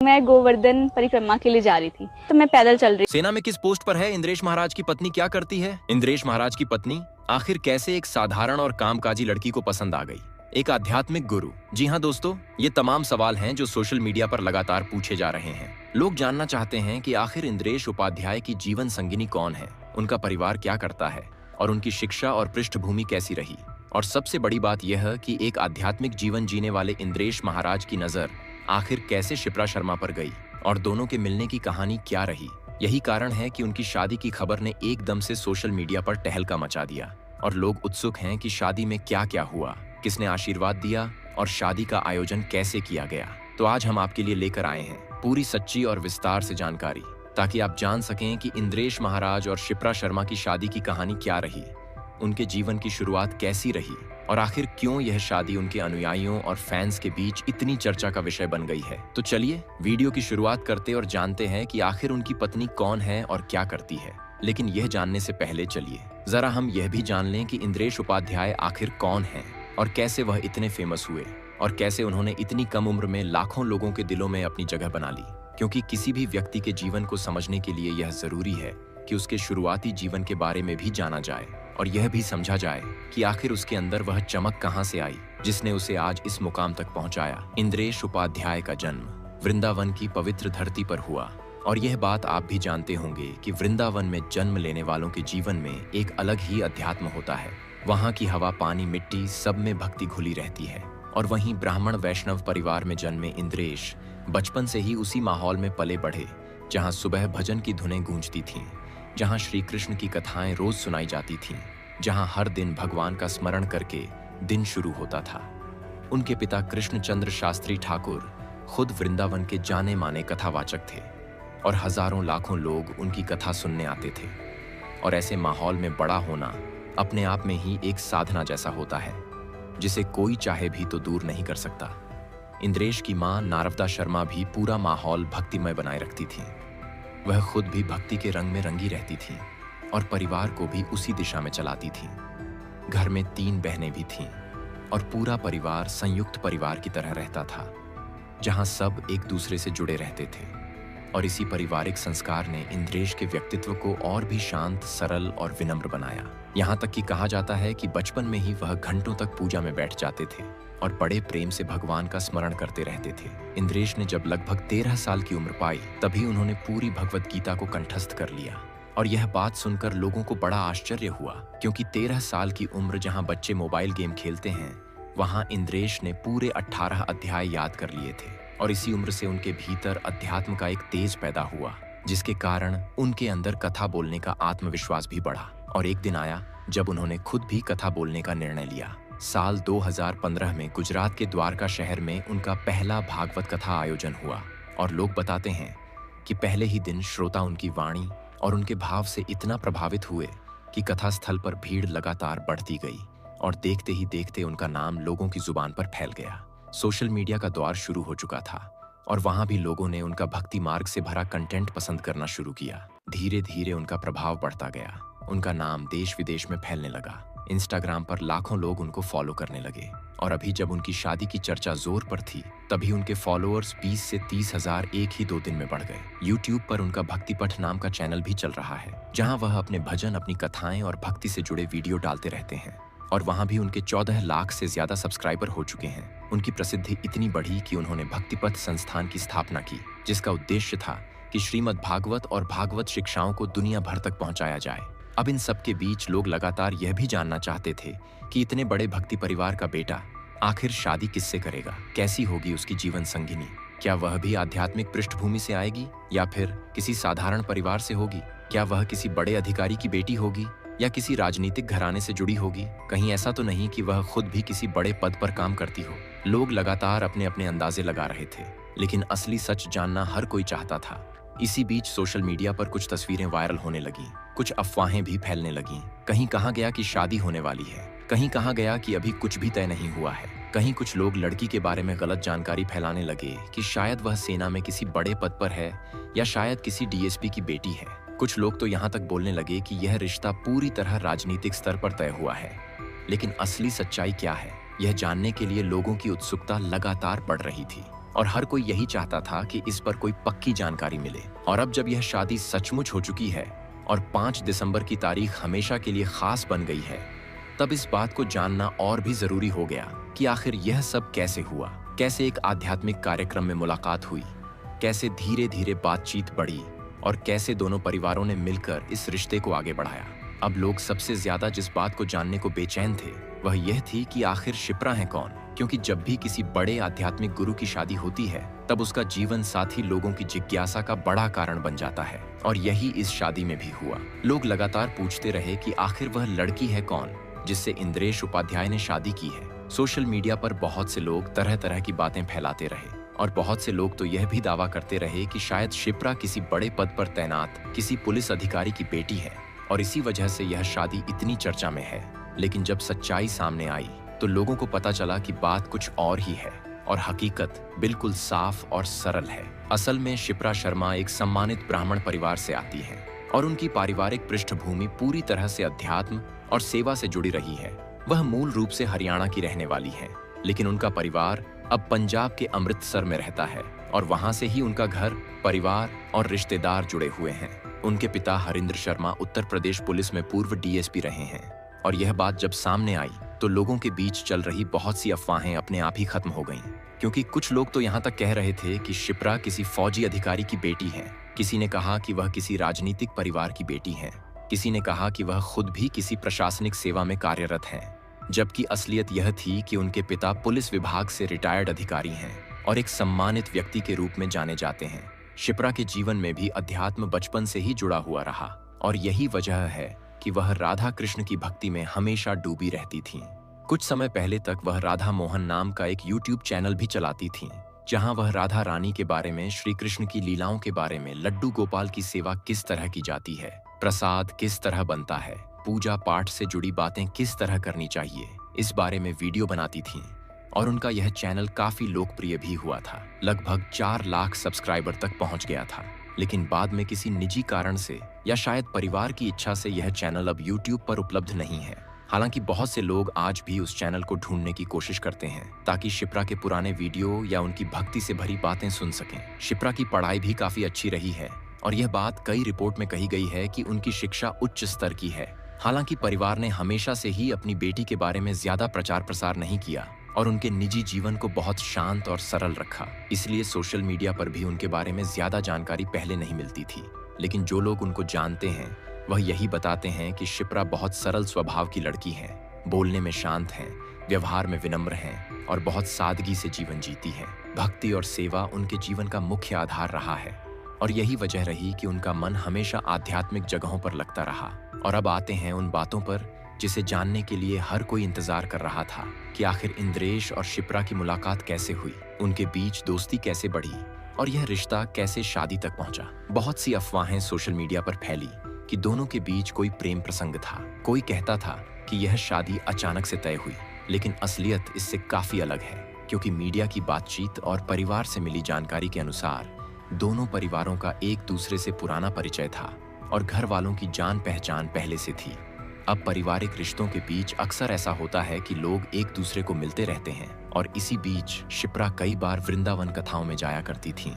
मैं गोवर्धन परिक्रमा के लिए जा रही थी, तो मैं पैदल चल रही। सेना में किस पोस्ट पर है इंद्रेश महाराज की पत्नी, क्या करती है? इंद्रेश महाराज की पत्नी आखिर कैसे एक साधारण और कामकाजी लड़की को पसंद आ गई? एक आध्यात्मिक गुरु। जी हाँ दोस्तों, ये तमाम सवाल हैं जो सोशल मीडिया पर लगातार पूछे जा रहे हैं। लोग जानना चाहते हैं कि आखिर इंद्रेश उपाध्याय की जीवन संगिनी कौन है, उनका परिवार क्या करता है और उनकी शिक्षा और पृष्ठभूमि कैसी रही। और सबसे बड़ी बात यह है कि एक आध्यात्मिक जीवन जीने वाले इंद्रेश महाराज की नजर आखिर कैसे शिप्रा शर्मा पर गई और दोनों के मिलने की कहानी क्या रही। यही कारण है कि उनकी शादी की खबर ने एकदम से सोशल मीडिया पर तहलका मचा दिया और लोग उत्सुक हैं कि शादी में क्या क्या हुआ, किसने आशीर्वाद दिया और शादी का आयोजन कैसे किया गया। तो आज हम आपके लिए लेकर आए हैं पूरी सच्ची और विस्तार से जानकारी, ताकि आप जान सकें कि इंद्रेश महाराज और शिप्रा शर्मा की शादी की कहानी क्या रही, उनके जीवन की शुरुआत कैसी रही और आखिर क्यों यह शादी उनके अनुयायियों और फैंस के बीच इतनी चर्चा का विषय बन गई है। तो चलिए वीडियो की शुरुआत करते और जानते हैं कि आखिर उनकी पत्नी कौन है और क्या करती है। लेकिन यह जानने से पहले चलिए जरा हम यह भी जान लें कि इंद्रेश उपाध्याय आखिर कौन है और कैसे वह इतने फेमस हुए और कैसे उन्होंने इतनी कम उम्र में लाखों लोगों के दिलों में अपनी जगह बना ली। क्योंकि किसी भी व्यक्ति के जीवन को समझने के लिए यह जरूरी है कि उसके शुरुआती जीवन के बारे में भी जाना जाए और यह भी समझा जाए कि आखिर उसके अंदर वह चमक कहां से आई जिसने उसे आज इस मुकाम तक पहुंचाया। इंद्रेश उपाध्याय का जन्म वृंदावन की पवित्र धरती पर हुआ और यह बात आप भी जानते होंगे कि वृंदावन में जन्म लेने वालों के जीवन में एक अलग ही अध्यात्म होता है। वहाँ की हवा, पानी, मिट्टी सब में भक्ति घुली रहती है। और वहीं ब्राह्मण वैष्णव परिवार में जन्मे इंद्रेश बचपन से ही उसी माहौल में पले बढ़े जहाँ सुबह भजन की धुनें गूंजती थीं, जहाँ श्री कृष्ण की कथाएं रोज सुनाई जाती थीं, जहाँ हर दिन भगवान का स्मरण करके दिन शुरू होता था। उनके पिता कृष्णचंद्र शास्त्री ठाकुर खुद वृंदावन के जाने माने कथावाचक थे और हजारों लाखों लोग उनकी कथा सुनने आते थे। और ऐसे माहौल में बड़ा होना अपने आप में ही एक साधना जैसा होता है जिसे कोई चाहे भी तो दूर नहीं कर सकता। इंद्रेश की मां नारवदा शर्मा भी पूरा माहौल भक्तिमय बनाए रखती थी। वह खुद भी भक्ति के रंग में रंगी रहती थी और परिवार को भी उसी दिशा में चलाती थी। घर में 3 बहनें भी थीं और पूरा परिवार संयुक्त परिवार की तरह रहता था, जहां सब एक दूसरे से जुड़े रहते थे। और इसी पारिवारिक संस्कार ने इंद्रेश के व्यक्तित्व को और भी शांत, सरल और विनम्र बनाया। यहाँ तक कि कहा जाता है कि बचपन में ही वह घंटों तक पूजा में बैठ जाते थे और बड़े प्रेम से भगवान का स्मरण करते रहते थे। इंद्रेश ने जब लगभग 13 साल की उम्र पाई तभी उन्होंने पूरी भगवत गीता को कंठस्थ कर लिया। और यह बात सुनकर लोगों को बड़ा आश्चर्य हुआ, क्योंकि 13 साल की उम्र जहाँ बच्चे मोबाइल गेम खेलते हैं, वहाँ इंद्रेश ने पूरे 18 अध्याय याद कर लिए थे। और इसी उम्र से उनके भीतर अध्यात्म का एक तेज पैदा हुआ, जिसके कारण उनके अंदर कथा बोलने का आत्मविश्वास भी बढ़ा। और एक दिन आया जब उन्होंने खुद भी कथा बोलने का निर्णय लिया। साल 2015 में गुजरात के द्वारका शहर में उनका पहला भागवत कथा आयोजन हुआ और लोग बताते हैं कि पहले ही दिन श्रोता उनकी वाणी और उनके भाव से इतना प्रभावित हुए कि कथा स्थल पर भीड़ लगातार बढ़ती गई और देखते ही देखते उनका नाम लोगों की जुबान पर फैल गया। सोशल मीडिया का दौर शुरू हो चुका था और वहां भी लोगों ने उनका भक्ति मार्ग से भरा कंटेंट पसंद करना शुरू किया। धीरे धीरे उनका प्रभाव बढ़ता गया, उनका नाम देश विदेश में फैलने लगा। इंस्टाग्राम पर लाखों लोग उनको फॉलो करने लगे और अभी जब उनकी शादी की चर्चा जोर पर थी तभी उनके फॉलोअर्स 20 से 30 हजार एक ही 2 दिन में बढ़ गए। यूट्यूब पर उनका भक्ति पठ नाम का चैनल भी चल रहा है, जहाँ वह अपने भजन, अपनी कथाएं और भक्ति से जुड़े वीडियो डालते रहते हैं। और वहां भी उनके 14 लाख से ज्यादा सब्सक्राइबर हो चुके हैं। उनकी प्रसिद्धि इतनी बढ़ी कि उन्होंने भक्तिपथ संस्थान की स्थापना की, जिसका उद्देश्य था कि श्रीमद् भागवत और भागवत शिक्षाओं को दुनिया भर तक पहुंचाया जाए। अब इन सब के बीच लोग लगातार यह भी जानना चाहते थे कि इतने बड़े भक्ति परिवार का बेटा आखिर शादी किससे करेगा, कैसी होगी उसकी जीवन संगिनी, क्या वह भी आध्यात्मिक पृष्ठभूमि से आएगी या फिर किसी साधारण परिवार से होगी, क्या वह किसी बड़े अधिकारी की बेटी होगी या किसी राजनीतिक घराने से जुड़ी होगी, कहीं ऐसा तो नहीं कि वह खुद भी किसी बड़े पद पर काम करती हो। लोग लगातार अपने अपने अंदाजे लगा रहे थे, लेकिन असली सच जानना हर कोई चाहता था। इसी बीच सोशल मीडिया पर कुछ तस्वीरें वायरल होने लगीं, कुछ अफवाहें भी फैलने लगीं। कहीं कहा गया कि शादी होने वाली है, कहीं कहा गया कि अभी कुछ भी तय नहीं हुआ है। कहीं कुछ लोग लड़की के बारे में गलत जानकारी फैलाने लगे कि शायद वह सेना में किसी बड़े पद पर है या शायद किसी डीएसपी की बेटी है। कुछ लोग तो यहाँ तक बोलने लगे कि यह रिश्ता पूरी तरह राजनीतिक स्तर पर तय हुआ है। लेकिन असली सच्चाई क्या है, यह जानने के लिए लोगों की उत्सुकता लगातार बढ़ रही थी। और हर कोई यही चाहता था कि इस पर कोई पक्की जानकारी मिले। और अब जब यह शादी सचमुच हो चुकी है और 5 दिसंबर की तारीख हमेशा के लिए खास बन गई है, तब इस बात को जानना और भी जरूरी हो गया कि आखिर यह सब कैसे हुआ, कैसे एक आध्यात्मिक कार्यक्रम में मुलाकात हुई, कैसे धीरे धीरे बातचीत बढ़ी और कैसे दोनों परिवारों ने मिलकर इस रिश्ते को आगे बढ़ाया। अब लोग सबसे ज्यादा जिस बात को जानने को बेचैन थे वह यह थी कि आखिर शिप्रा है कौन, क्योंकि जब भी किसी बड़े आध्यात्मिक गुरु की शादी होती है तब उसका जीवन साथी लोगों की जिज्ञासा का बड़ा कारण बन जाता है। और यही इस शादी में भी हुआ। लोग लगातार पूछते रहे कि आखिर वह लड़की है कौन जिससे इंद्रेश उपाध्याय ने शादी की है। सोशल मीडिया पर बहुत से लोग तरह तरह की बातें फैलाते रहे और बहुत से लोग तो यह भी दावा करते रहे कि शायद शिप्रा किसी बड़े पद पर तैनात किसी पुलिस अधिकारी की बेटी है और इसी वजह से यह शादी इतनी चर्चा में है। लेकिन जब सच्चाई सामने आई तो लोगों को पता चला कि बात कुछ और ही है और हकीकत बिल्कुल साफ और सरल है। असल में शिप्रा शर्मा एक सम्मानित ब्राह्मण परिवार से आती है और उनकी पारिवारिक पृष्ठभूमि पूरी तरह से अध्यात्म और सेवा से जुड़ी रही है। वह मूल रूप से हरियाणा की रहने वाली है, लेकिन उनका परिवार अब पंजाब के अमृतसर में रहता है और वहां से ही उनका घर, परिवार और रिश्तेदार जुड़े हुए हैं। उनके पिता हरिंद्र शर्मा उत्तर प्रदेश पुलिस में पूर्व डीएसपी रहे हैं और यह बात जब सामने आई तो लोगों के बीच चल रही बहुत सी अफवाहें अपने आप ही खत्म हो गईं, क्योंकि कुछ लोग तो यहाँ तक कह रहे थे कि शिप्रा किसी फौजी अधिकारी की बेटी है। किसी ने कहा कि वह किसी राजनीतिक परिवार की बेटी है, किसी ने कहा कि वह खुद भी किसी प्रशासनिक सेवा में कार्यरत हैं, जबकि असलियत यह थी कि उनके पिता पुलिस विभाग से रिटायर्ड अधिकारी हैं और एक सम्मानित व्यक्ति के रूप में जाने जाते हैं। शिप्रा के जीवन में भी अध्यात्म बचपन से ही जुड़ा हुआ रहा और यही वजह है कि वह राधा कृष्ण की भक्ति में हमेशा डूबी रहती थीं। कुछ समय पहले तक वह राधा मोहन नाम का एक YouTube चैनल भी चलाती थीं, जहां वह राधा रानी के बारे में, श्री कृष्ण की लीलाओं के बारे में, लड्डू गोपाल की सेवा किस तरह की जाती है, प्रसाद किस तरह बनता है, पूजा पाठ से जुड़ी बातें किस तरह करनी चाहिए, इस बारे में वीडियो बनाती थीं। और उनका यह चैनल काफी लोकप्रिय भी हुआ था, लगभग 4 लाख सब्सक्राइबर तक पहुंच गया था। लेकिन बाद में किसी निजी कारण से या शायद परिवार की इच्छा से यह चैनल अब YouTube पर उपलब्ध नहीं है। हालांकि बहुत से लोग आज भी उस चैनल को ढूंढने की कोशिश करते हैं ताकि शिप्रा के पुराने वीडियो या उनकी भक्ति से भरी बातें सुन सकें। शिप्रा की पढ़ाई भी काफी अच्छी रही है और यह बात कई रिपोर्ट में कही गई है कि उनकी शिक्षा उच्च स्तर की है। हालांकि परिवार ने हमेशा से ही अपनी बेटी के बारे में ज्यादा प्रचार प्रसार नहीं किया और उनके निजी जीवन को बहुत शांत और सरल रखा, इसलिए सोशल मीडिया पर भी उनके बारे में ज्यादा जानकारी पहले नहीं मिलती थी। लेकिन जो लोग उनको जानते हैं वह यही बताते हैं कि शिप्रा बहुत सरल स्वभाव की लड़की है, बोलने में शांत हैं, व्यवहार में विनम्र हैं और बहुत सादगी से जीवन जीती है। भक्ति और सेवा उनके जीवन का मुख्य आधार रहा है और यही वजह रही कि उनका मन हमेशा आध्यात्मिक जगहों पर लगता रहा। और अब आते हैं उन बातों पर जिसे जानने के लिए हर कोई इंतजार कर रहा था कि आखिर इंद्रेश और शिप्रा की मुलाकात कैसे हुई, उनके बीच दोस्ती कैसे बढ़ी और यह रिश्ता कैसे शादी तक पहुंचा। बहुत सी अफवाहें सोशल मीडिया पर फैली कि दोनों के बीच कोई प्रेम प्रसंग था। कोई कहता था कि यह शादी अचानक से तय हुई, लेकिन असलियत इससे काफी अलग है, क्योंकि मीडिया की बातचीत और परिवार से मिली जानकारी के अनुसार दोनों परिवारों का एक दूसरे से पुराना परिचय था और घर वालों की जान पहचान पहले से थी। अब पारिवारिक रिश्तों के बीच अक्सर ऐसा होता है कि लोग एक दूसरे को मिलते रहते हैं और इसी बीच शिप्रा कई बार वृंदावन कथाओं में जाया करती थीं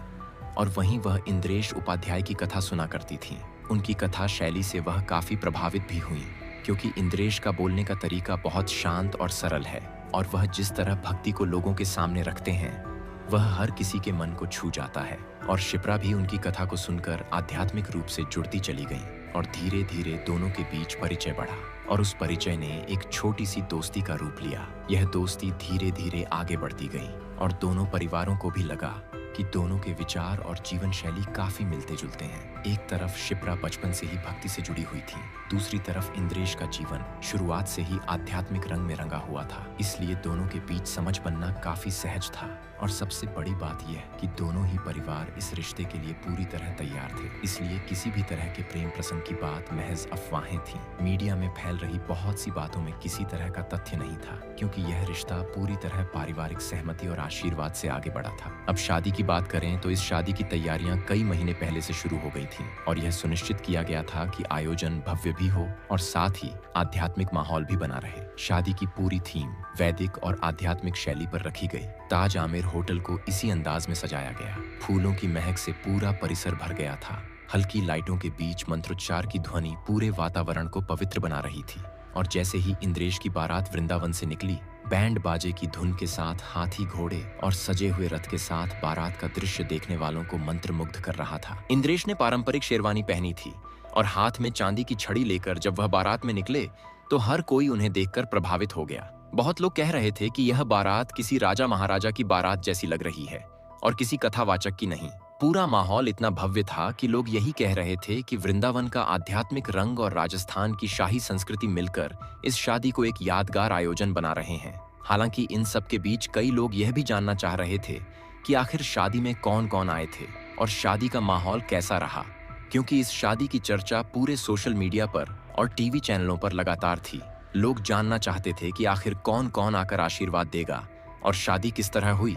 और वहीं वह इंद्रेश उपाध्याय की कथा सुना करती थीं। उनकी कथा शैली से वह काफी प्रभावित भी हुई, क्योंकि इंद्रेश का बोलने का तरीका बहुत शांत और सरल है और वह जिस तरह भक्ति को लोगों के सामने रखते हैं वह हर किसी के मन को छू जाता है। और शिप्रा भी उनकी कथा को सुनकर आध्यात्मिक रूप से जुड़ती चली गई और धीरे धीरे दोनों के बीच परिचय बढ़ा और उस परिचय ने एक छोटी सी दोस्ती का रूप लिया। यह दोस्ती धीरे धीरे आगे बढ़ती गई और दोनों परिवारों को भी लगा कि दोनों के विचार और जीवन शैली काफी मिलते जुलते हैं। एक तरफ शिप्रा बचपन से ही भक्ति से जुड़ी हुई थी, दूसरी तरफ इंद्रेश का जीवन शुरुआत से ही आध्यात्मिक रंग में रंगा हुआ था, इसलिए दोनों के बीच समझ बनना काफी सहज था। और सबसे बड़ी बात यह कि दोनों ही परिवार इस रिश्ते के लिए पूरी तरह तैयार थे, इसलिए किसी भी तरह के प्रेम प्रसंग की बात महज अफवाहें थीं। मीडिया में फैल रही बहुत सी बातों में किसी तरह का तथ्य नहीं था, क्योंकि यह रिश्ता पूरी तरह पारिवारिक सहमति और आशीर्वाद से आगे बढ़ा था। अब शादी की बात करें तो इस शादी की तैयारियां कई महीने पहले से शुरू हो गई थीं और यह सुनिश्चित किया गया था कि आयोजन भव्य भी हो और साथ ही आध्यात्मिक माहौल भी बना रहे। शादी की पूरी थीम वैदिक और आध्यात्मिक शैली पर रखी गई। ताज आमिर होटल को इसी अंदाज में सजाया गया। फूलों की महक से पूरा परिसर भर गया था। हल्की लाइटों के बीच मंत्रोच्चार की ध्वनि पूरे वातावरण को पवित्र बना रही थी। और जैसे ही इंद्रेश की बारात वृंदावन से निकली, बैंड बाजे की धुन के साथ हाथी घोड़े और सजे हुए रथ के साथ बारात का दृश्य देखने वालों को मंत्रमुग्ध कर रहा था। इंद्रेश ने पारंपरिक शेरवानी पहनी थी और हाथ में चांदी की छड़ी लेकर जब वह बारात में निकले तो हर कोई उन्हें देखकर प्रभावित हो गया। बहुत लोग कह रहे थे कि यह बारात किसी राजा महाराजा की बारात जैसी लग रही है और किसी कथावाचक की नहीं। पूरा माहौल इतना भव्य था कि लोग यही कह रहे थे कि वृंदावन का आध्यात्मिक रंग और राजस्थान की शाही संस्कृति मिलकर इस शादी को एक यादगार आयोजन बना रहे हैं। हालांकि इन सब के बीच कई लोग यह भी जानना चाह रहे थे कि आखिर शादी में कौन कौन आए थे और शादी का माहौल कैसा रहा, क्योंकि इस शादी की चर्चा पूरे सोशल मीडिया पर और टीवी चैनलों पर लगातार थी। लोग जानना चाहते थे कि आखिर कौन कौन आकर आशीर्वाद देगा और शादी किस तरह हुई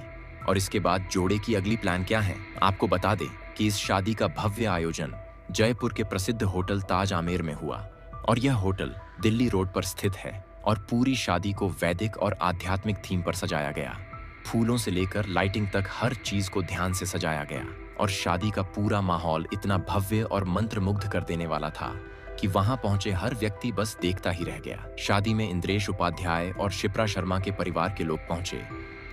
और इसके बाद जोड़े की अगली प्लान क्या है। आपको बता दें कि इस शादी का भव्य आयोजन जयपुर के प्रसिद्ध होटल ताज आमेर में हुआ और यह होटल दिल्ली रोड पर स्थित है और पूरी शादी को वैदिक और आध्यात्मिक थीम पर सजाया गया। फूलों से लेकर लाइटिंग तक हर चीज को ध्यान से सजाया गया और शादी का पूरा माहौल इतना भव्य और मंत्रमुग्ध कर देने वाला था कि वहां पहुंचे हर व्यक्ति बस देखता ही रह गया। शादी में इंद्रेश उपाध्याय और शिप्रा शर्मा के परिवार के लोग पहुंचे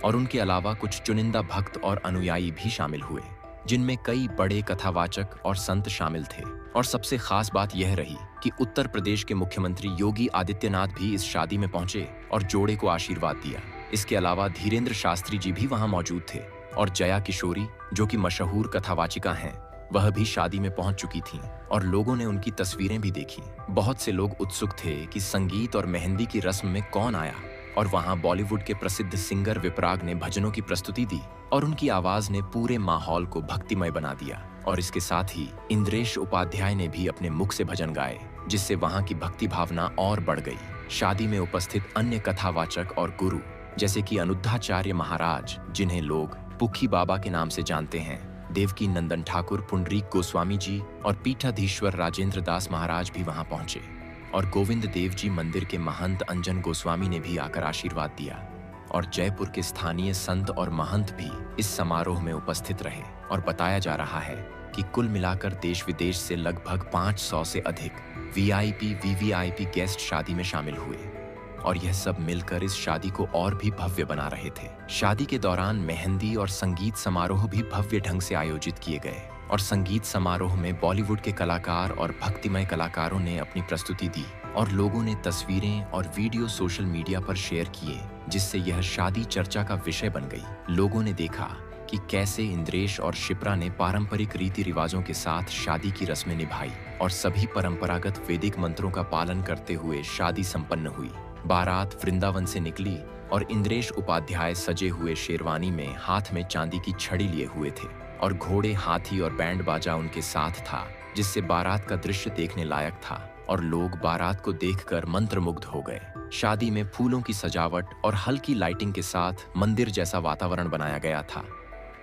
और उनके अलावा कुछ चुनिंदा भक्त और अनुयायी भी शामिल हुए, जिनमें कई बड़े कथावाचक और संत शामिल थे। और सबसे खास बात यह रही कि उत्तर प्रदेश के मुख्यमंत्री योगी आदित्यनाथ भी इस शादी में पहुंचे और जोड़े को आशीर्वाद दिया। इसके अलावा धीरेन्द्र शास्त्री जी भी वहां मौजूद थे और जया किशोरी, जो कि मशहूर कथावाचिका हैं, वह भी शादी में पहुंच चुकी थीं और लोगों ने उनकी तस्वीरें भी देखी। बहुत से लोग उत्सुक थे कि संगीत और मेहंदी की रस्म में कौन आया और वहां बॉलीवुड के प्रसिद्ध सिंगर विपराग ने भजनों की प्रस्तुति दी और उनकी आवाज ने पूरे माहौल को भक्तिमय बना दिया। और इसके साथ ही इंद्रेश उपाध्याय ने भी अपने मुख से भजन गाए, जिससे वहां की भक्ति भावना और बढ़ गई। शादी में उपस्थित अन्य कथावाचक और गुरु जैसे कि अनुद्धाचार्य महाराज, जिन्हें लोग पुखी बाबा के नाम से जानते हैं, देवकी नंदन ठाकुर पुंडरीक गोस्वामी जी और पीठाधीश्वर राजेंद्र दास महाराज भी वहां पहुंचे और गोविंद देव जी मंदिर के महंत अंजन गोस्वामी ने भी आकर आशीर्वाद दिया और जयपुर के स्थानीय संत और महंत भी इस समारोह में उपस्थित रहे। और बताया जा रहा है कि कुल मिलाकर देश विदेश से लगभग 500 से अधिक वीआईपी वीवीआईपी गेस्ट शादी में शामिल हुए और यह सब मिलकर इस शादी को और भी भव्य बना रहे थे। शादी के दौरान मेहंदी और संगीत समारोह भी भव्य ढंग से आयोजित किए गए और संगीत समारोह में बॉलीवुड के कलाकार और भक्तिमय कलाकारों ने अपनी प्रस्तुति दी और लोगों ने तस्वीरें और वीडियो सोशल मीडिया पर शेयर किए, जिससे यह शादी चर्चा का विषय बन गई। लोगों ने देखा कि कैसे इंद्रेश और शिप्रा ने पारंपरिक रीति रिवाजों के साथ शादी की रस्में निभाई और सभी परंपरागत वैदिक मंत्रों का पालन करते हुए शादी संपन्न हुई। बारात वृंदावन से निकली और इंद्रेश उपाध्याय सजे हुए शेरवानी में हाथ में चांदी की छड़ी लिए हुए थे और घोड़े, हाथी और बैंड बाजा उनके साथ था, जिससे बारात का दृश्य देखने लायक था और लोग बारात को देखकर मंत्रमुग्ध हो गए। शादी में फूलों की सजावट और हल्की लाइटिंग के साथ मंदिर जैसा वातावरण बनाया गया था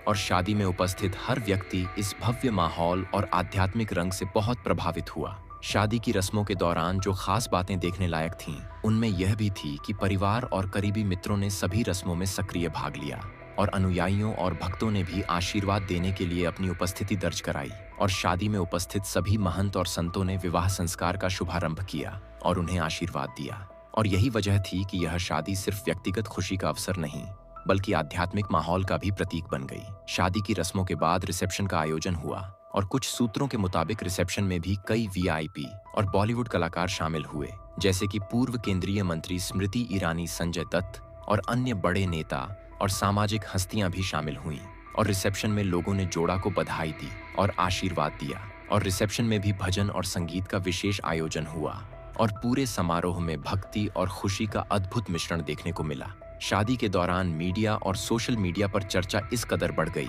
और शादी में उपस्थित हर व्यक्ति इस भव्य माहौल और आध्यात्मिक रंग से बहुत प्रभावित हुआ। शादी की रस्मों के दौरान जो खास बातें देखने लायक थीं, उनमें यह भी थी कि परिवार और करीबी मित्रों ने सभी रस्मों में सक्रिय भाग लिया और अनुयायियों और भक्तों ने भी आशीर्वाद देने के लिए अपनी उपस्थिति दर्ज कराई और शादी में उपस्थित सभी महंत और संतों ने विवाह संस्कार का शुभारंभ किया और उन्हें आशीर्वाद दिया। और यही वजह थी कि यह शादी सिर्फ व्यक्तिगत खुशी का अवसर नहीं, बल्कि आध्यात्मिक माहौल का भी प्रतीक बन गई। शादी की रस्मों के बाद रिसेप्शन का आयोजन हुआ और कुछ सूत्रों के मुताबिक रिसेप्शन में भी कई वीआईपी और बॉलीवुड कलाकार शामिल हुए, जैसे कि पूर्व केंद्रीय मंत्री स्मृति ईरानी, संजय दत्त और अन्य बड़े नेता और सामाजिक हस्तियां भी शामिल हुईं। और रिसेप्शन में लोगों ने जोड़ा को बधाई दी और आशीर्वाद दिया और रिसेप्शन में भी भजन और संगीत का विशेष आयोजन हुआ और पूरे समारोह में भक्ति और खुशी का अद्भुत मिश्रण देखने को मिला। शादी के दौरान मीडिया और सोशल मीडिया पर चर्चा इस कदर बढ़ गई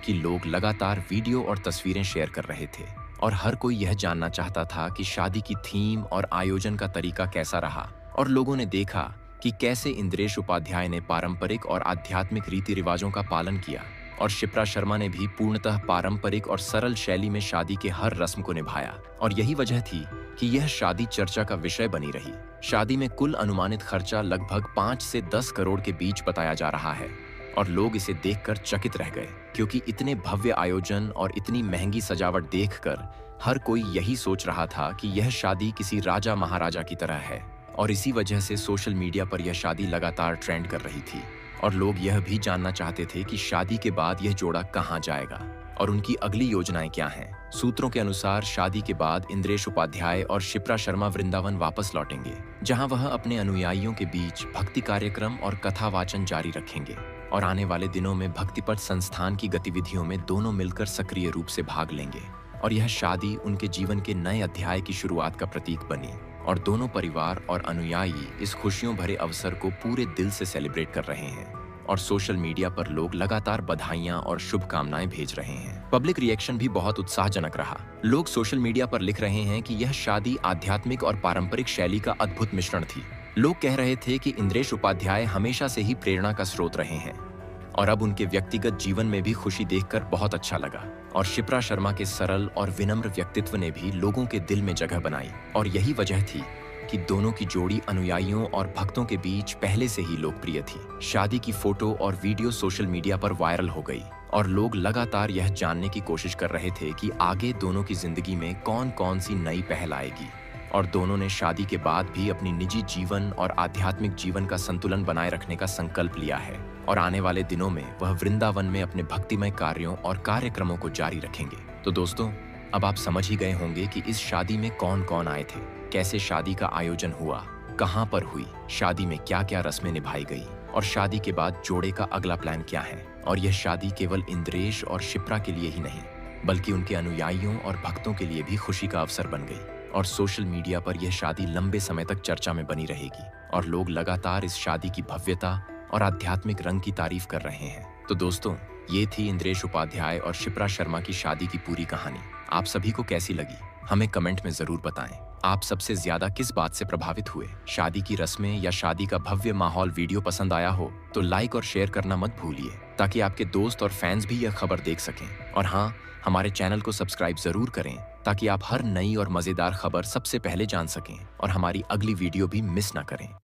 कि लोग लगातार वीडियो और तस्वीरें शेयर कर रहे थे और हर कोई यह जानना चाहता था कि शादी की थीम और आयोजन का तरीका कैसा रहा। और लोगों ने देखा कि कैसे इंद्रेश उपाध्याय ने पारंपरिक और आध्यात्मिक रीति रिवाजों का पालन किया और शिप्रा शर्मा ने भी पूर्णतः पारंपरिक और सरल शैली में शादी के हर रस्म को निभाया। और यही वजह थी कि यह शादी चर्चा का विषय बनी रही। शादी में कुल अनुमानित खर्चा लगभग 5 से 10 करोड़ के बीच बताया जा रहा है और लोग इसे देखकर चकित रह गए, क्योंकि इतने भव्य आयोजन और इतनी महंगी सजावट देखकर हर कोई यही सोच रहा था कि यह शादी किसी राजा महाराजा की तरह है। और इसी वजह से सोशल मीडिया पर यह शादी लगातार ट्रेंड कर रही थी और लोग यह भी जानना चाहते थे कि शादी के बाद यह जोड़ा कहाँ जाएगा और उनकी अगली योजनाएं क्या हैं। सूत्रों के अनुसार शादी के बाद इंद्रेश उपाध्याय और शिप्रा शर्मा वृंदावन वापस लौटेंगे, जहां वह अपने अनुयायियों के बीच भक्ति कार्यक्रम और कथा वाचन जारी रखेंगे और आने वाले दिनों में भक्तिपथ संस्थान की गतिविधियों में दोनों मिलकर सक्रिय रूप से भाग लेंगे। और यह शादी उनके जीवन के नए अध्याय की शुरुआत का प्रतीक बनी और दोनों परिवार और अनुयायी इस खुशियों भरे अवसर को पूरे दिल से सेलिब्रेट कर रहे हैं और सोशल मीडिया पर लोग लगातार बधाइयां और शुभकामनाएं भेज रहे हैं। पब्लिक रिएक्शन भी बहुत उत्साहजनक रहा। लोग सोशल मीडिया पर लिख रहे हैं कि यह शादी आध्यात्मिक और पारंपरिक शैली का अद्भुत मिश्रण थी। लोग कह रहे थे कि इंद्रेश उपाध्याय हमेशा से ही प्रेरणा का स्रोत रहे हैं और अब उनके व्यक्तिगत जीवन में भी खुशी देखकर बहुत अच्छा लगा। और शिप्रा शर्मा के सरल और विनम्र व्यक्तित्व ने भी लोगों के दिल में जगह बनाई और यही वजह थी कि दोनों की जोड़ी अनुयायियों और भक्तों के बीच पहले से ही लोकप्रिय थी। शादी की फोटो और वीडियो सोशल मीडिया पर वायरल हो गई और लोग लगातार यह जानने की कोशिश कर रहे थे कि आगे दोनों की जिंदगी में कौन कौन सी नई पहल आएगी। और दोनों ने शादी के बाद भी अपनी निजी जीवन और आध्यात्मिक जीवन का संतुलन बनाए रखने का संकल्प लिया है और आने वाले दिनों में वह वृंदावन में अपने भक्तिमय कार्यों और कार्यक्रमों को जारी रखेंगे। तो दोस्तों, अब आप समझ ही गए होंगे कि इस शादी में कौन कौन आए थे, कैसे शादी का आयोजन हुआ, कहां पर हुई, शादी में क्या क्या रस्में निभाई गई और शादी के बाद जोड़े का अगला प्लान क्या है। और यह शादी केवल इंद्रेश और शिप्रा के लिए ही नहीं, बल्कि उनके अनुयायियों और भक्तों के लिए भी खुशी का अवसर बन गई। और सोशल मीडिया पर यह शादी लंबे समय तक चर्चा में बनी रहेगी और लोग लगातार इस शादी की भव्यता और आध्यात्मिक रंग की तारीफ कर रहे हैं। तो दोस्तों, ये थी इंद्रेश उपाध्याय और शिप्रा शर्मा की शादी की पूरी कहानी। आप सभी को कैसी लगी, हमें कमेंट में जरूर बताएं। आप सबसे ज्यादा किस बात से प्रभावित हुए, शादी की रस्में या शादी का भव्य माहौल? वीडियो पसंद आया हो तो लाइक और शेयर करना मत भूलिए, ताकि आपके दोस्त और फैंस भी यह खबर देख सकें। और हाँ, हमारे चैनल को सब्सक्राइब जरूर करें, ताकि आप हर नई और मजेदार खबर सबसे पहले जान सकें और हमारी अगली वीडियो भी मिस ना करें।